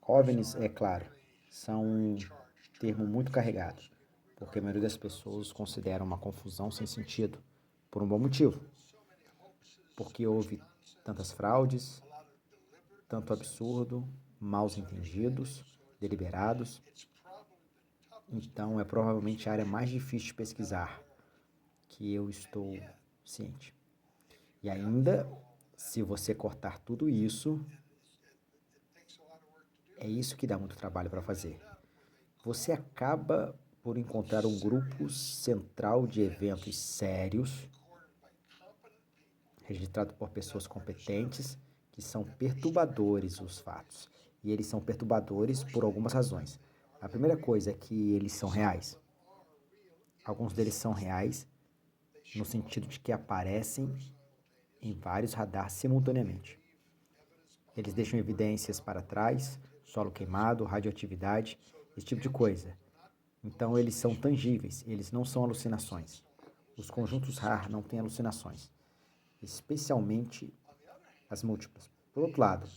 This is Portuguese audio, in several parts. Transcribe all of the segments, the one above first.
OVNIs, é claro, são um termo muito carregado, porque a maioria das pessoas considera uma confusão sem sentido, por um bom motivo, porque houve tantas fraudes, tanto absurdo, maus entendidos, deliberados. Então é provavelmente a área mais difícil de pesquisar, que eu estou ciente. E ainda, se você cortar tudo isso, é isso que dá muito trabalho para fazer. Você acaba por encontrar um grupo central de eventos sérios, registrado por pessoas competentes, que são perturbadores os fatos. E eles são perturbadores por algumas razões. A primeira coisa é que eles são reais. Alguns deles são reais no sentido de que aparecem em vários radares simultaneamente. Eles deixam evidências para trás, solo queimado, radioatividade, esse tipo de coisa. Então eles são tangíveis, eles não são alucinações. Os conjuntos RAR não têm alucinações, especialmente as múltiplas. Por outro lado,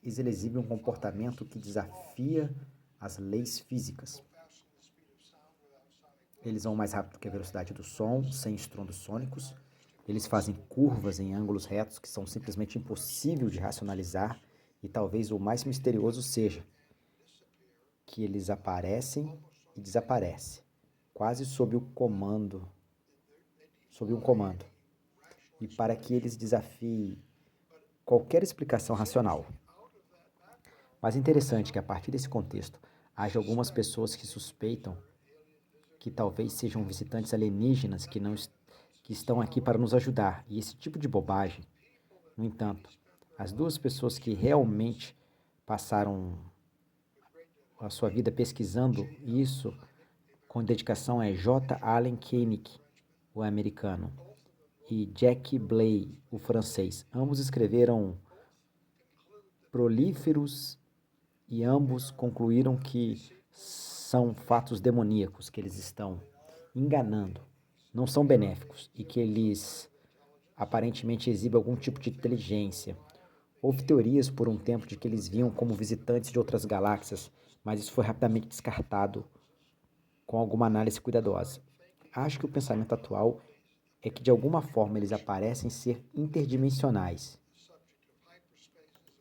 eles exibem um comportamento que desafia as leis físicas. Eles vão mais rápido que a velocidade do som, sem estrondos sônicos. Eles fazem curvas em ângulos retos que são simplesmente impossível de racionalizar. E talvez o mais misterioso seja que eles aparecem e desaparecem, quase sob um comando. E para que eles desafiem qualquer explicação racional. Mas é interessante que a partir desse contexto, haja algumas pessoas que suspeitam que talvez sejam visitantes alienígenas que estão aqui para nos ajudar. E esse tipo de bobagem, no entanto, as duas pessoas que realmente passaram a sua vida pesquisando isso com dedicação é J. Allen Hynek, o americano, e Jack Blay, o francês. Ambos escreveram prolíferos e ambos concluíram que são fatos demoníacos, que eles estão enganando, não são benéficos e que eles aparentemente exibem algum tipo de inteligência. Houve teorias por um tempo de que eles vinham como visitantes de outras galáxias, mas isso foi rapidamente descartado com alguma análise cuidadosa. Acho que o pensamento atual é que de alguma forma eles parecem ser interdimensionais.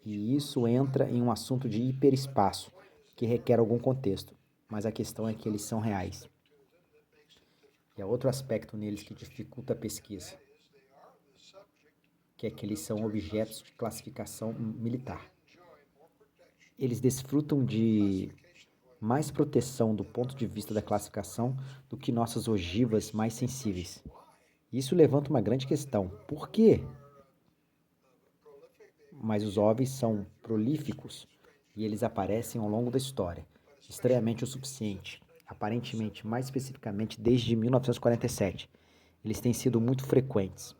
E isso entra em um assunto de hiperespaço, que requer algum contexto, mas a questão é que eles são reais. E há outro aspecto neles que dificulta a pesquisa, que é que eles são objetos de classificação militar. Eles desfrutam de mais proteção do ponto de vista da classificação do que nossas ogivas mais sensíveis. Isso levanta uma grande questão. Por quê? Mas os OVNIs são prolíficos e eles aparecem ao longo da história, estranhamente o suficiente, aparentemente, mais especificamente desde 1947. Eles têm sido muito frequentes,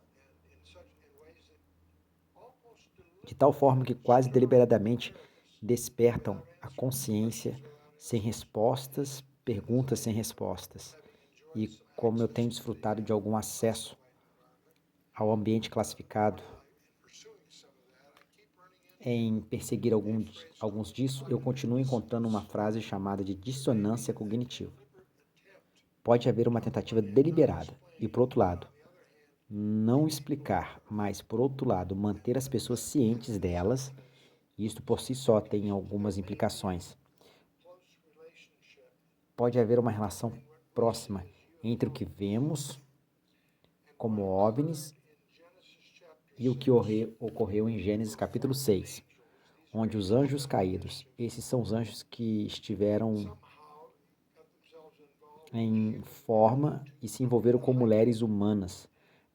de tal forma que quase deliberadamente despertam a consciência sem respostas, perguntas sem respostas. E como eu tenho desfrutado de algum acesso ao ambiente classificado, em perseguir alguns disso, eu continuo encontrando uma frase chamada de dissonância cognitiva. Pode haver uma tentativa deliberada e, por outro lado, não explicar, mas, por outro lado, manter as pessoas cientes delas, e isto por si só tem algumas implicações. Pode haver uma relação próxima entre o que vemos como OVNIs e o que ocorreu em Gênesis capítulo 6, onde os anjos caídos, esses são os anjos que estiveram em forma e se envolveram com mulheres humanas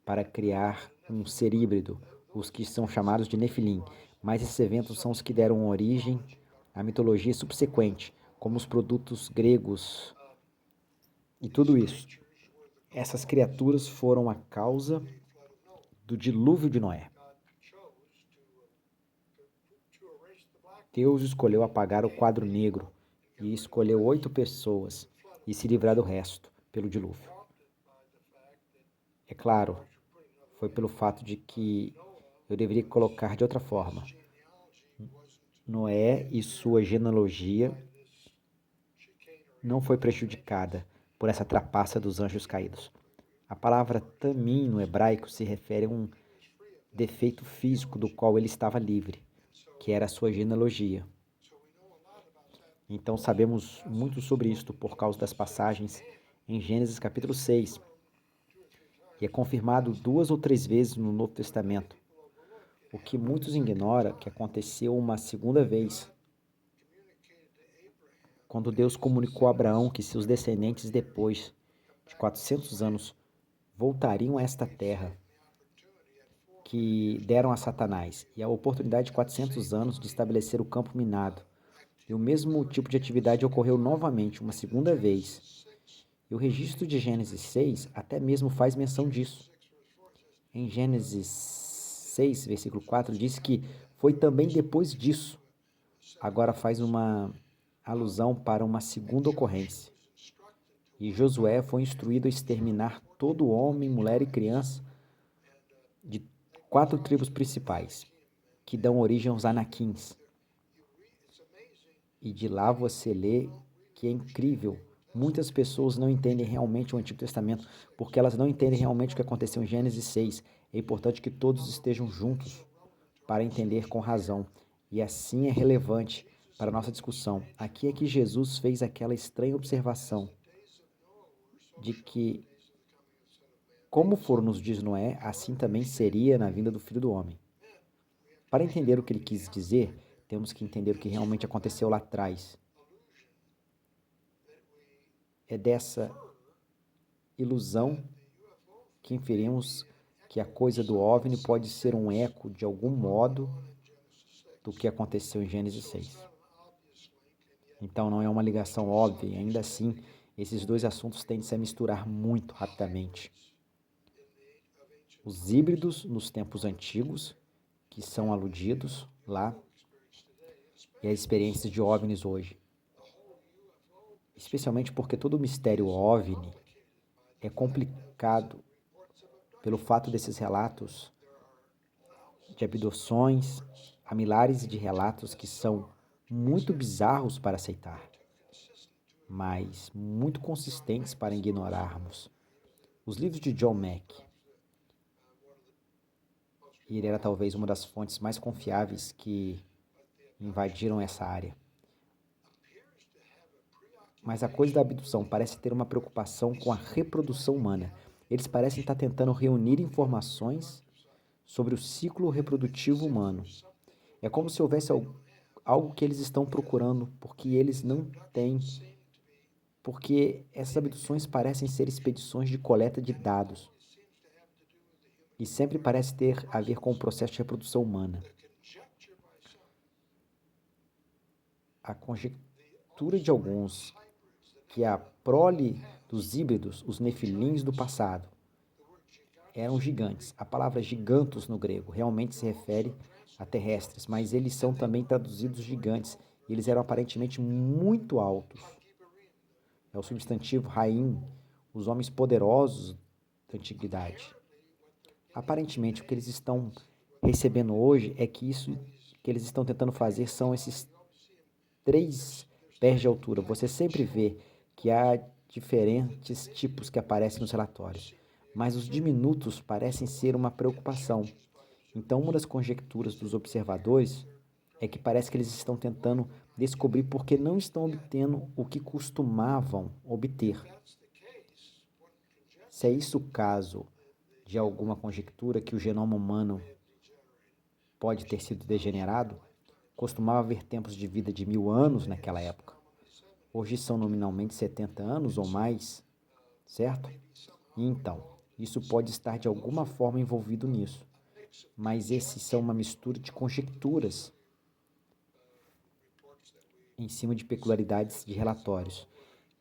para criar um ser híbrido, os que são chamados de Nefilim. Mas esses eventos são os que deram origem à mitologia subsequente, como os produtos gregos e tudo isso. Essas criaturas foram a causa do dilúvio de Noé. Deus escolheu apagar o quadro negro e escolheu 8 pessoas e se livrar do resto pelo dilúvio. É claro, foi pelo fato de que eu deveria colocar de outra forma. Noé e sua genealogia não foi prejudicada por essa trapaça dos anjos caídos. A palavra tamim no hebraico se refere a um defeito físico do qual ele estava livre, que era a sua genealogia. Então sabemos muito sobre isto por causa das passagens em Gênesis capítulo 6, e é confirmado 2 ou 3 vezes no Novo Testamento. O que muitos ignoram que aconteceu uma segunda vez, quando Deus comunicou a Abraão que seus descendentes depois de 400 anos voltariam a esta terra que deram a Satanás, e a oportunidade de 400 anos de estabelecer o campo minado. E o mesmo tipo de atividade ocorreu novamente, uma segunda vez. E o registro de Gênesis 6 até mesmo faz menção disso. Em Gênesis 6, versículo 4, diz que foi também depois disso. Agora faz uma alusão para uma segunda ocorrência. E Josué foi instruído a exterminar todo homem, mulher e criança de 4 tribos principais, que dão origem aos Anaquins. E de lá você lê que é incrível. Muitas pessoas não entendem realmente o Antigo Testamento, porque elas não entendem realmente o que aconteceu em Gênesis 6. É importante que todos estejam juntos para entender com razão. E assim é relevante para a nossa discussão. Aqui é que Jesus fez aquela estranha observação de que, como foram nos dias de Noé, assim também seria na vinda do Filho do Homem. Para entender o que ele quis dizer, temos que entender o que realmente aconteceu lá atrás. É dessa ilusão que inferimos que a coisa do OVNI pode ser um eco, de algum modo, do que aconteceu em Gênesis 6. Então não é uma ligação óbvia, e ainda assim, esses dois assuntos tendem a se misturar muito rapidamente. Os híbridos nos tempos antigos, que são aludidos lá, e as experiências de OVNIs hoje. Especialmente porque todo o mistério OVNI é complicado pelo fato desses relatos de abduções, há milhares de relatos que são muito bizarros para aceitar, mas muito consistentes para ignorarmos. Os livros de John Mack, e ele era talvez uma das fontes mais confiáveis que invadiram essa área. Mas a coisa da abdução parece ter uma preocupação com a reprodução humana. Eles parecem estar tentando reunir informações sobre o ciclo reprodutivo humano. É como se houvesse algo que eles estão procurando, porque eles não têm. Porque essas abduções parecem ser expedições de coleta de dados. E sempre parece ter a ver com o processo de reprodução humana. A conjectura de alguns que a prole dos híbridos, os nefilins do passado, eram gigantes. A palavra gigantos no grego realmente se refere a terrestres, mas eles são também traduzidos gigantes. E eles eram aparentemente muito altos. É o substantivo raim, os homens poderosos da antiguidade. Aparentemente, o que eles estão recebendo hoje é que isso que eles estão tentando fazer são esses 3 pés de altura. Você sempre vê que há diferentes tipos que aparecem nos relatórios, mas os diminutos parecem ser uma preocupação. Então, uma das conjecturas dos observadores é que parece que eles estão tentando descobrir por que não estão obtendo o que costumavam obter. Se é isso o caso de alguma conjectura que o genoma humano pode ter sido degenerado, costumava haver tempos de vida de 1000 anos naquela época. Hoje são nominalmente 70 anos ou mais, certo? E então, isso pode estar de alguma forma envolvido nisso. Mas esses são uma mistura de conjecturas em cima de peculiaridades de relatórios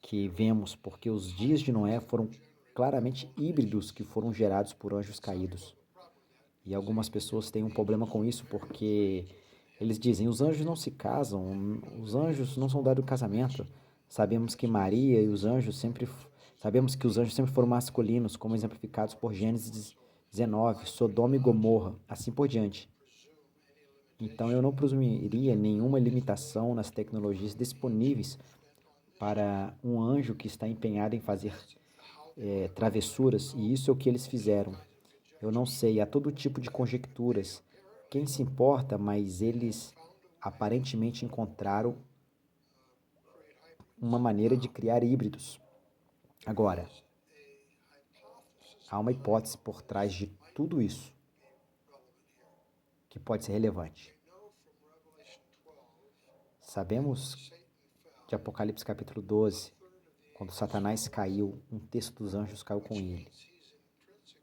que vemos porque os dias de Noé foram claramente híbridos que foram gerados por anjos caídos. E algumas pessoas têm um problema com isso porque eles dizem, os anjos não se casam, os anjos não são dados casamento. Sabemos que sabemos que os anjos sempre foram masculinos, como exemplificados por Gênesis 19, Sodoma e Gomorra, assim por diante. Então eu não presumiria nenhuma limitação nas tecnologias disponíveis para um anjo que está empenhado em fazer travessuras, e isso é o que eles fizeram. Eu não sei, há todo tipo de conjecturas. Quem se importa, mas eles aparentemente encontraram uma maneira de criar híbridos. Agora, há uma hipótese por trás de tudo isso que pode ser relevante. Sabemos de Apocalipse capítulo 12, quando Satanás caiu, um terço dos anjos caiu com ele.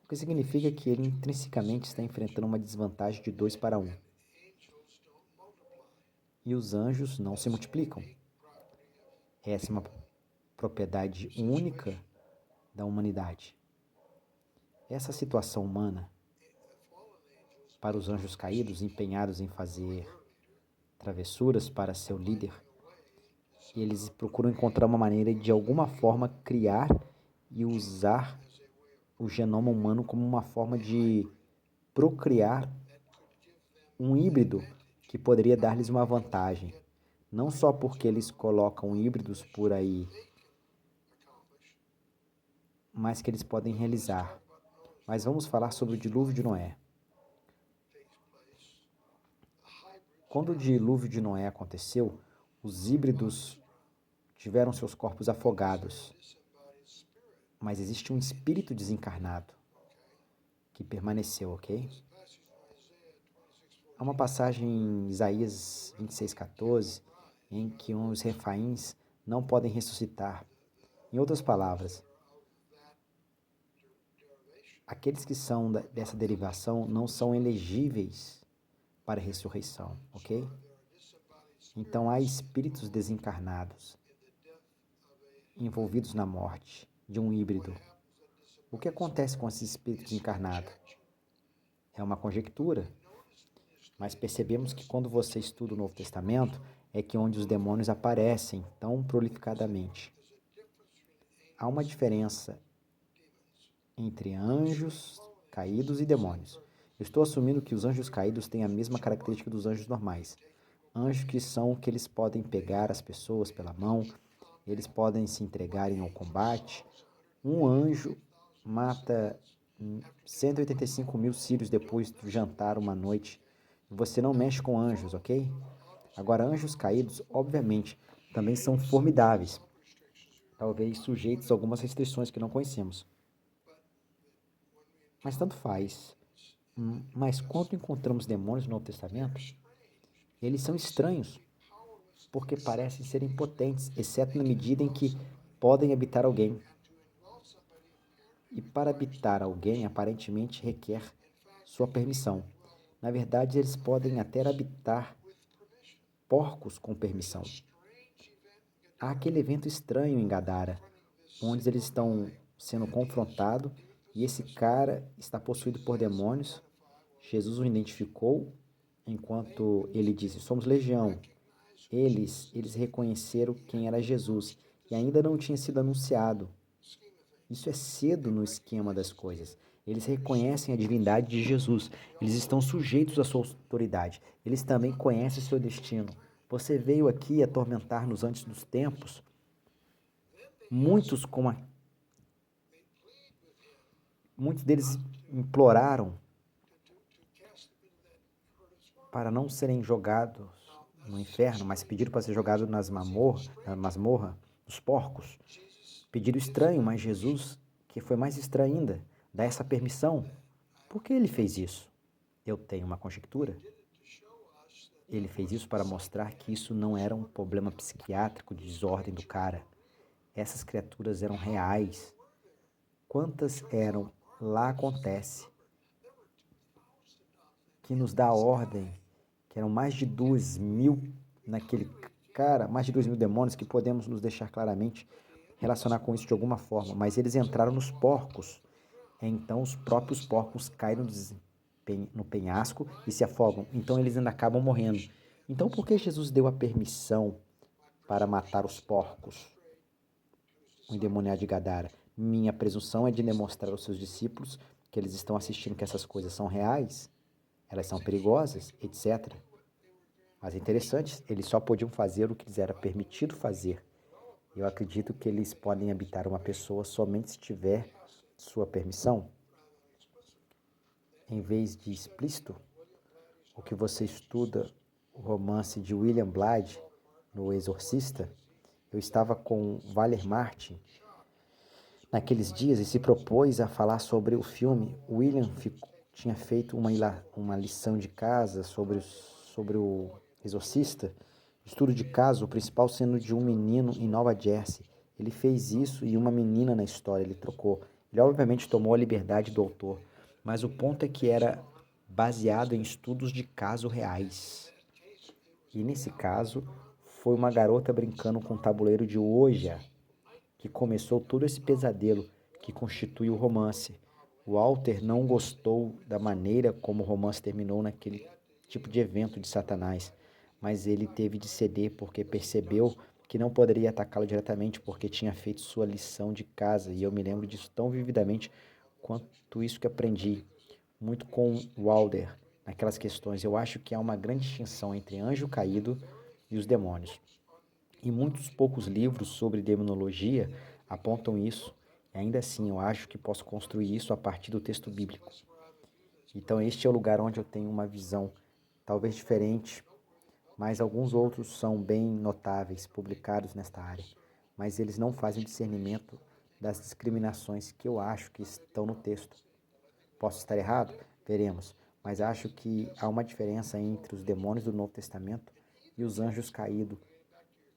O que significa que ele intrinsecamente está enfrentando uma desvantagem de 2 para 1. E os anjos não se multiplicam. Essa é uma propriedade única da humanidade. Essa situação humana, para os anjos caídos, empenhados em fazer travessuras para seu líder, eles procuram encontrar uma maneira de alguma forma criar e usar o genoma humano como uma forma de procriar um híbrido que poderia dar-lhes uma vantagem. Não só porque eles colocam híbridos por aí, mas que eles podem realizar. Mas vamos falar sobre o dilúvio de Noé. Quando o dilúvio de Noé aconteceu, os híbridos tiveram seus corpos afogados. Mas existe um espírito desencarnado que permaneceu, ok? Há uma passagem em Isaías 26:14 em que os refaíns não podem ressuscitar. Em outras palavras, aqueles que são dessa derivação não são elegíveis para a ressurreição, ok? Então há espíritos desencarnados envolvidos na morte de um híbrido. O que acontece com esses espíritos encarnados? É uma conjectura, mas percebemos que quando você estuda o Novo Testamento, é que onde os demônios aparecem tão prolificadamente. Há uma diferença entre anjos caídos e demônios. Eu estou assumindo que os anjos caídos têm a mesma característica dos anjos normais. Anjos que são que eles podem pegar as pessoas pela mão, eles podem se entregarem ao combate. Um anjo mata 185 mil sírios depois do jantar uma noite. Você não mexe com anjos, ok? Agora, anjos caídos, obviamente, também são formidáveis, talvez sujeitos a algumas restrições que não conhecemos. Mas tanto faz. Mas quando encontramos demônios no Novo Testamento, eles são estranhos, porque parecem ser impotentes, exceto na medida em que podem habitar alguém. E para habitar alguém, aparentemente requer sua permissão. Na verdade, eles podem até habitar porcos com permissão. Há aquele evento estranho em Gadara, onde eles estão sendo confrontados e esse cara está possuído por demônios. Jesus o identificou enquanto ele disse: somos legião. Eles reconheceram quem era Jesus e ainda não tinha sido anunciado. Isso é cedo no esquema das coisas. Eles reconhecem a divindade de Jesus. Eles estão sujeitos à sua autoridade. Eles também conhecem o seu destino. Você veio aqui atormentar-nos antes dos tempos. Muitos deles imploraram para não serem jogados no inferno, mas pediram para ser jogados na masmorra dos porcos. Pediram estranho, mas Jesus, que foi mais estranho ainda, dá essa permissão. Por que ele fez isso? Eu tenho uma conjectura. Ele fez isso para mostrar que isso não era um problema psiquiátrico de desordem do cara. Essas criaturas eram reais. Quantas eram? Lá acontece. Que nos dá a ordem, que eram mais de 2.000 naquele cara, mais de 2.000 demônios que podemos nos deixar claramente relacionar com isso de alguma forma, mas eles entraram nos porcos. Então os próprios porcos caem no penhasco e se afogam. Então eles ainda acabam morrendo. Então por que Jesus deu a permissão para matar os porcos? O endemoniado de Gadara. Minha presunção é de demonstrar aos seus discípulos que eles estão assistindo que essas coisas são reais, elas são perigosas, etc. Mas é interessante, eles só podiam fazer o que lhes era permitido fazer. Eu acredito que eles podem habitar uma pessoa somente se tiver sua permissão. Em vez de explícito, o que você estuda, o romance de William Blythe, no Exorcista, eu estava com Valer Martin naqueles dias e se propôs a falar sobre o filme. William tinha feito uma lição de casa sobre o Exorcista, estudo de caso, o principal sendo de um menino em Nova Jersey. Ele fez isso e uma menina na história, ele trocou. Ele obviamente tomou a liberdade do autor, mas o ponto é que era baseado em estudos de caso reais. E nesse caso, foi uma garota brincando com um tabuleiro de Ouija que começou todo esse pesadelo que constitui o romance. Walter não gostou da maneira como o romance terminou naquele tipo de evento de Satanás, mas ele teve de ceder porque percebeu que não poderia atacá-lo diretamente porque tinha feito sua lição de casa, e eu me lembro disso tão vividamente quanto isso que aprendi muito com Walter naquelas questões. Eu acho que há uma grande distinção entre anjo caído e os demônios. E muitos poucos livros sobre demonologia apontam isso. E ainda assim, eu acho que posso construir isso a partir do texto bíblico. Então, este é o lugar onde eu tenho uma visão talvez diferente, mas alguns outros são bem notáveis, publicados nesta área. Mas eles não fazem discernimento das discriminações que eu acho que estão no texto. Posso estar errado? Veremos. Mas acho que há uma diferença entre os demônios do Novo Testamento e os anjos caídos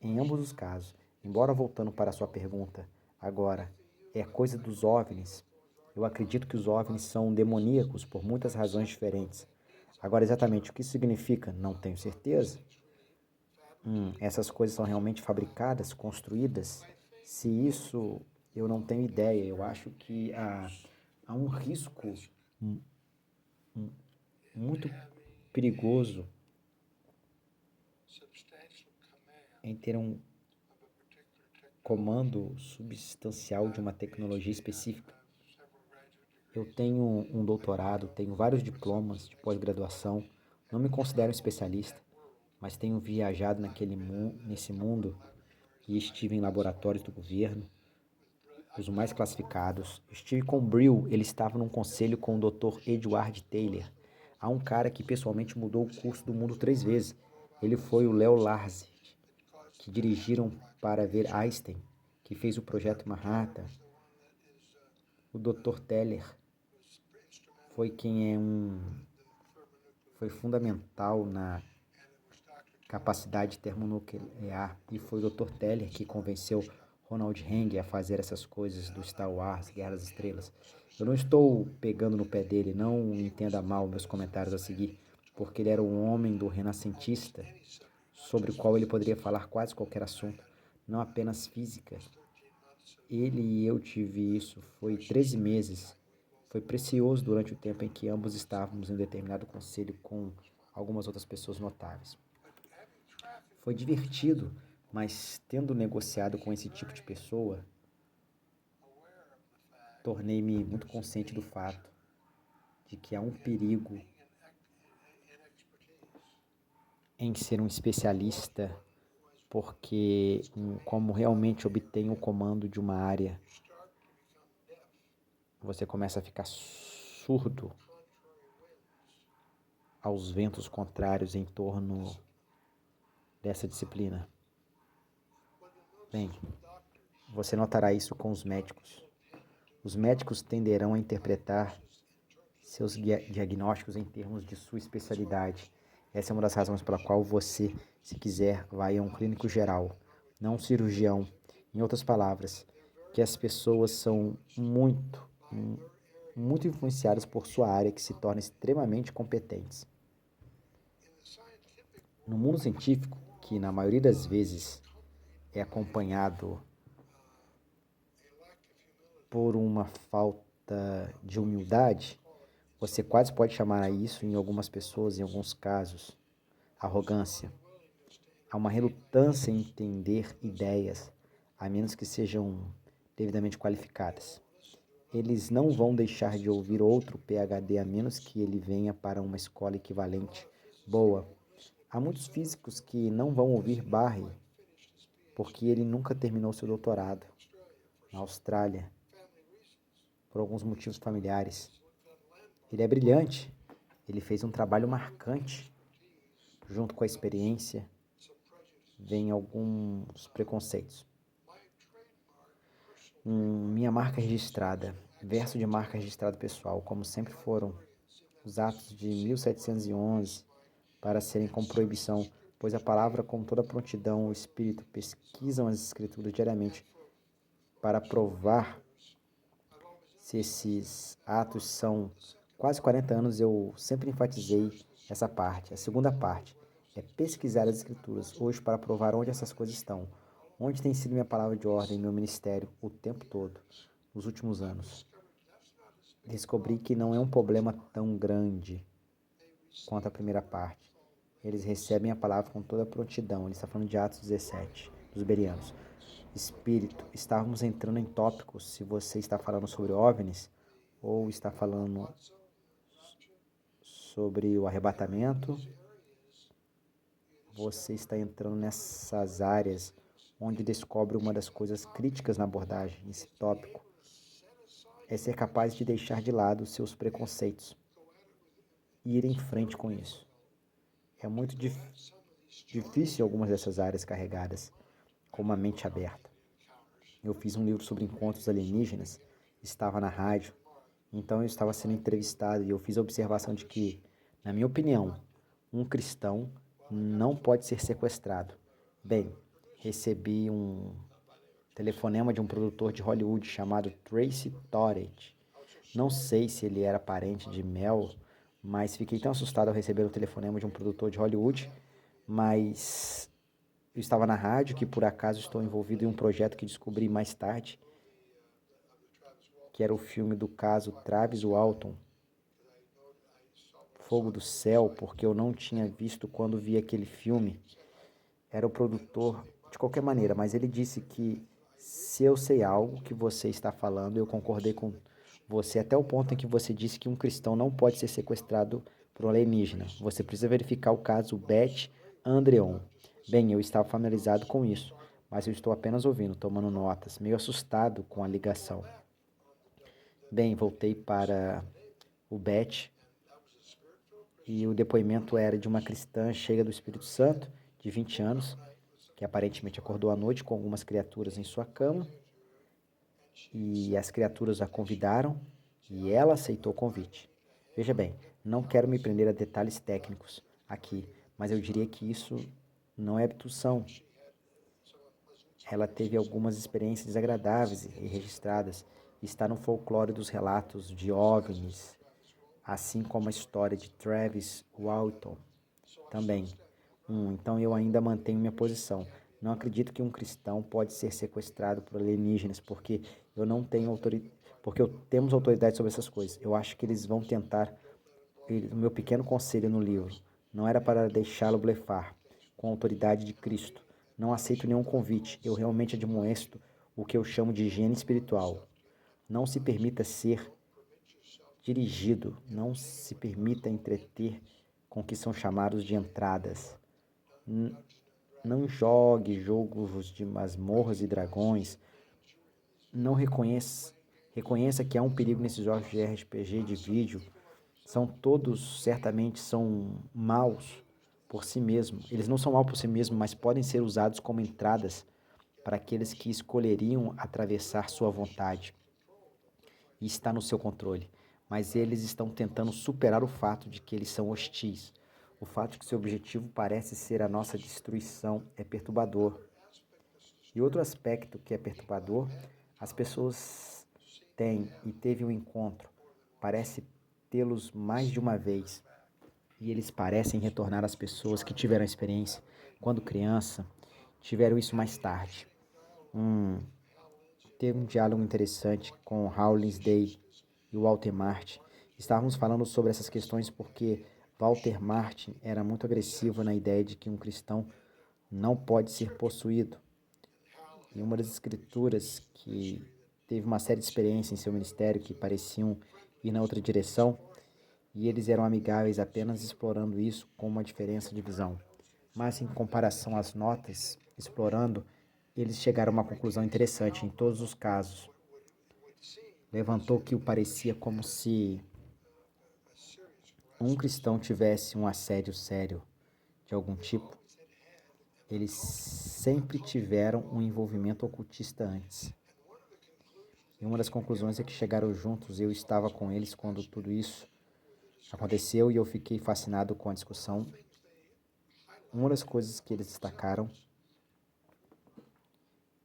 em ambos os casos. Embora voltando para a sua pergunta, agora, é coisa dos OVNIs. Eu acredito que os OVNIs são demoníacos por muitas razões diferentes. Agora, exatamente o que isso significa? Não tenho certeza. Essas coisas são realmente fabricadas, construídas? Se isso, eu não tenho ideia. Eu acho que há um risco muito perigoso em ter um comando substancial de uma tecnologia específica. Eu tenho um doutorado, tenho vários diplomas de pós-graduação, não me considero um especialista, mas tenho viajado nesse mundo e estive em laboratórios do governo, os mais classificados. Estive com Brill, ele estava num conselho com o Dr. Edward Taylor. Há um cara que pessoalmente mudou o curso do mundo 3 vezes. Ele foi o Leo Larsen, que dirigiram para ver Einstein, que fez o projeto Manhattan. O Dr. Teller foi foi fundamental na capacidade termonuclear e foi o Dr. Teller que convenceu Ronald Reagan a fazer essas coisas do Star Wars, Guerra das Estrelas. Eu não estou pegando no pé dele, não entenda mal meus comentários a seguir, porque ele era um homem do renascentista, sobre o qual ele poderia falar quase qualquer assunto, não apenas física. Ele e eu tive isso, foi 13 meses. Foi precioso durante o tempo em que ambos estávamos em determinado conselho com algumas outras pessoas notáveis. Foi divertido, mas tendo negociado com esse tipo de pessoa, tornei-me muito consciente do fato de que há um perigo em ser um especialista, porque como realmente obtém o comando de uma área, você começa a ficar surdo aos ventos contrários em torno dessa disciplina. Bem, você notará isso com os médicos. Os médicos tenderão a interpretar seus diagnósticos em termos de sua especialidade. Essa é uma das razões pela qual você, se quiser, vai a um clínico geral, não um cirurgião. Em outras palavras, que as pessoas são muito influenciadas por sua área, que se tornam extremamente competentes. No mundo científico, que na maioria das vezes é acompanhado por uma falta de humildade, você quase pode chamar a isso, em algumas pessoas, em alguns casos, arrogância. Há uma relutância em entender ideias, a menos que sejam devidamente qualificadas. Eles não vão deixar de ouvir outro PhD a menos que ele venha para uma escola equivalente boa. Há muitos físicos que não vão ouvir Barry porque ele nunca terminou seu doutorado na Austrália, por alguns motivos familiares. Ele é brilhante, ele fez um trabalho marcante. Junto com a experiência, vem alguns preconceitos. Minha marca registrada, verso de marca registrada pessoal, como sempre foram os atos de 1711, para serem com proibição, pois a palavra, com toda a prontidão, o Espírito pesquisam as Escrituras diariamente para provar se esses atos são quase 40 anos. Eu sempre enfatizei essa parte. A segunda parte é pesquisar as Escrituras hoje para provar onde essas coisas estão, onde tem sido minha palavra de ordem, meu ministério o tempo todo, nos últimos anos. Descobri que não é um problema tão grande quanto a primeira parte. Eles recebem a palavra com toda a prontidão. Ele está falando de Atos 17, dos Bereanos. Espírito, estávamos entrando em tópicos se você está falando sobre OVNIs ou está falando sobre o arrebatamento. Você está entrando nessas áreas onde descobre uma das coisas críticas na abordagem. Esse tópico é ser capaz de deixar de lado seus preconceitos e ir em frente com isso. É muito difícil algumas dessas áreas carregadas com uma mente aberta. Eu fiz um livro sobre encontros alienígenas, estava na rádio, então eu estava sendo entrevistado e eu fiz a observação de que, na minha opinião, um cristão não pode ser sequestrado. Bem, recebi um telefonema de um produtor de Hollywood chamado Tracy Torrett. Não sei se ele era parente de Mel, mas fiquei tão assustado ao receber o telefonema de um produtor de Hollywood, mas eu estava na rádio, que por acaso estou envolvido em um projeto que descobri mais tarde, que era o filme do caso Travis Walton, Fogo do Céu, porque eu não tinha visto quando vi aquele filme. Era o produtor, de qualquer maneira, mas ele disse que se eu sei algo que você está falando, eu concordei com você até o ponto em que você disse que um cristão não pode ser sequestrado por um alienígena. Você precisa verificar o caso Beth Andreon. Bem, eu estava familiarizado com isso, mas eu estou apenas ouvindo, tomando notas, meio assustado com a ligação. Bem, voltei para o Beth e o depoimento era de uma cristã cheia do Espírito Santo, de 20 anos, que aparentemente acordou à noite com algumas criaturas em sua cama e as criaturas a convidaram e ela aceitou o convite. Veja bem, não quero me prender a detalhes técnicos aqui, mas eu diria que isso não é abdução. Ela teve algumas experiências desagradáveis e registradas. Está no folclore dos relatos de OVNIs, assim como a história de Travis Walton também. Então eu ainda mantenho minha posição. Não acredito que um cristão pode ser sequestrado por alienígenas, porque eu não tenho porque temos autoridade sobre essas coisas. Eu acho que eles vão tentar. O meu pequeno conselho no livro não era para deixá-lo blefar com a autoridade de Cristo. Não aceito nenhum convite. Eu realmente admoesto o que eu chamo de higiene espiritual. Não se permita ser dirigido, não se permita entreter com o que são chamados de entradas. Não jogue jogos de masmorras e dragões. Não reconheça que há um perigo nesses jogos de RPG de vídeo. Certamente são maus por si mesmos. Eles não são maus por si mesmos, mas podem ser usados como entradas para aqueles que escolheriam atravessar sua vontade. E está no seu controle. Mas eles estão tentando superar o fato de que eles são hostis. O fato de que seu objetivo parece ser a nossa destruição é perturbador. E outro aspecto que é perturbador, as pessoas têm e teve um encontro, parece tê-los mais de uma vez. E eles parecem retornar às pessoas que tiveram a experiência quando criança, tiveram isso mais tarde. Teve um diálogo interessante com Rawlins Day e o Walter Martin. Estávamos falando sobre essas questões porque Walter Martin era muito agressivo na ideia de que um cristão não pode ser possuído. E uma das escrituras que teve uma série de experiências em seu ministério que pareciam ir na outra direção, e eles eram amigáveis apenas explorando isso com uma diferença de visão. Mas em comparação às notas, explorando, eles chegaram a uma conclusão interessante em todos os casos. Levantou que o parecia como se um cristão tivesse um assédio sério de algum tipo. Eles sempre tiveram um envolvimento ocultista antes. E uma das conclusões é que chegaram juntos e eu estava com eles quando tudo isso aconteceu e eu fiquei fascinado com a discussão. Uma das coisas que eles destacaram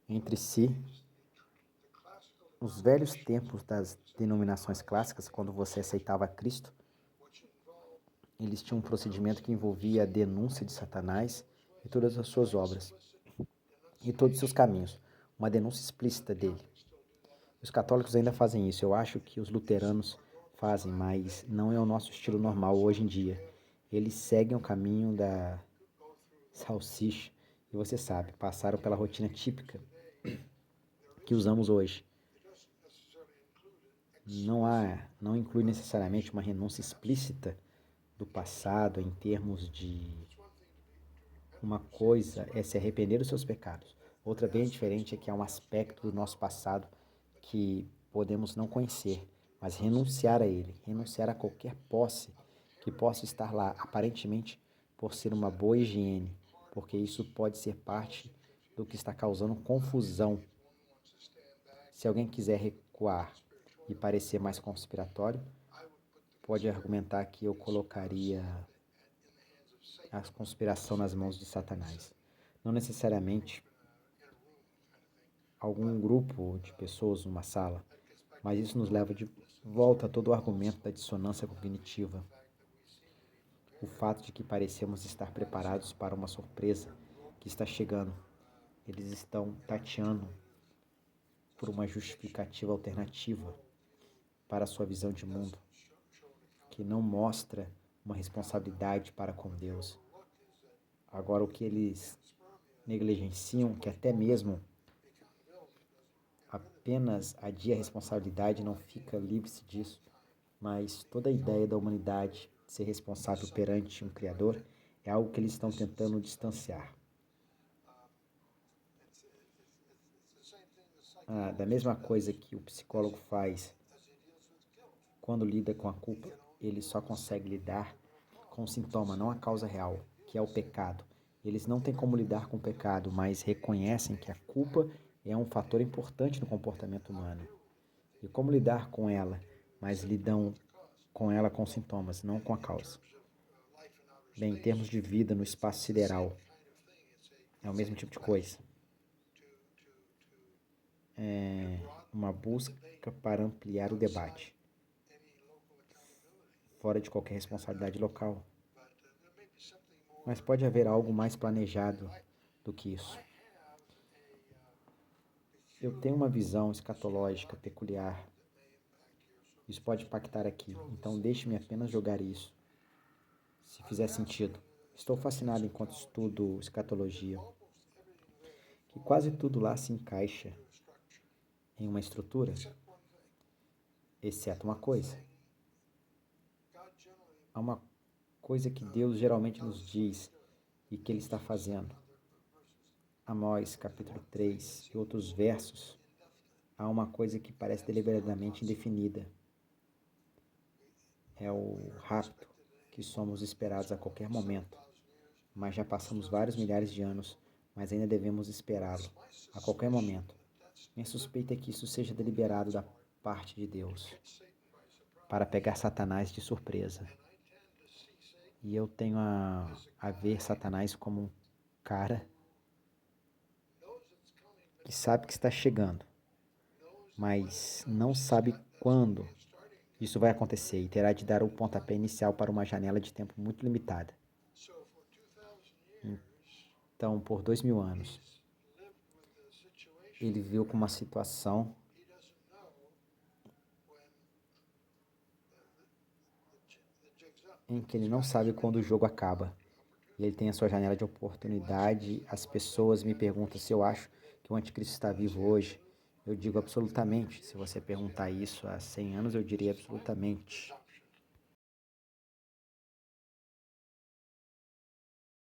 entre si, os velhos tempos das denominações clássicas, quando você aceitava Cristo, eles tinham um procedimento que envolvia a denúncia de Satanás e todas as suas obras e todos os seus caminhos, uma denúncia explícita dele. Os católicos ainda fazem isso. Eu acho que os luteranos fazem, mas não é o nosso estilo normal hoje em dia. Eles seguem o caminho da salsicha e você sabe, passaram pela rotina típica que usamos hoje. Não inclui necessariamente uma renúncia explícita do passado em termos de uma coisa é se arrepender dos seus pecados. Outra bem diferente é que há um aspecto do nosso passado que podemos não conhecer, mas renunciar a ele, renunciar a qualquer posse que possa estar lá, aparentemente por ser uma boa higiene, porque isso pode ser parte do que está causando confusão. Se alguém quiser recuar e parecer mais conspiratório, pode argumentar que eu colocaria a conspiração nas mãos de Satanás. Não necessariamente algum grupo de pessoas numa sala, mas isso nos leva de volta a todo o argumento da dissonância cognitiva. O fato de que parecemos estar preparados para uma surpresa que está chegando. Eles estão tateando por uma justificativa alternativa para a sua visão de mundo, que não mostra uma responsabilidade para com Deus. Agora, o que eles negligenciam, que até mesmo apenas adia a responsabilidade, não fica livre-se disso, mas toda a ideia da humanidade ser responsável perante um Criador é algo que eles estão tentando distanciar. Da mesma coisa que o psicólogo faz quando lida com a culpa, ele só consegue lidar com o sintoma, não a causa real, que é o pecado. Eles não têm como lidar com o pecado, mas reconhecem que a culpa é um fator importante no comportamento humano. E como lidar com ela, mas lidam com ela com sintomas, não com a causa. Bem, em termos de vida no espaço sideral, é o mesmo tipo de coisa. É uma busca para ampliar o debate, fora de qualquer responsabilidade local. Mas pode haver algo mais planejado do que isso. Eu tenho uma visão escatológica peculiar. Isso pode impactar aqui, então deixe-me apenas jogar isso, se fizer sentido. Estou fascinado enquanto estudo escatologia, que quase tudo lá se encaixa em uma estrutura, exceto uma coisa. Há uma coisa que Deus geralmente nos diz e que Ele está fazendo. Amós, capítulo 3 e outros versos, há uma coisa que parece deliberadamente indefinida. É o rapto que somos esperados a qualquer momento, mas já passamos vários milhares de anos, mas ainda devemos esperá-lo a qualquer momento. Minha suspeita é que isso seja deliberado da parte de Deus, para pegar Satanás de surpresa. E eu tenho a ver Satanás como um cara que sabe que está chegando, mas não sabe quando isso vai acontecer e terá de dar o pontapé inicial para uma janela de tempo muito limitada. Então, por 2000 anos, ele viveu com uma situação em que ele não sabe quando o jogo acaba. E ele tem a sua janela de oportunidade. As pessoas me perguntam se eu acho que o anticristo está vivo hoje. Eu digo absolutamente. Se você perguntar isso há 100 anos, eu diria absolutamente.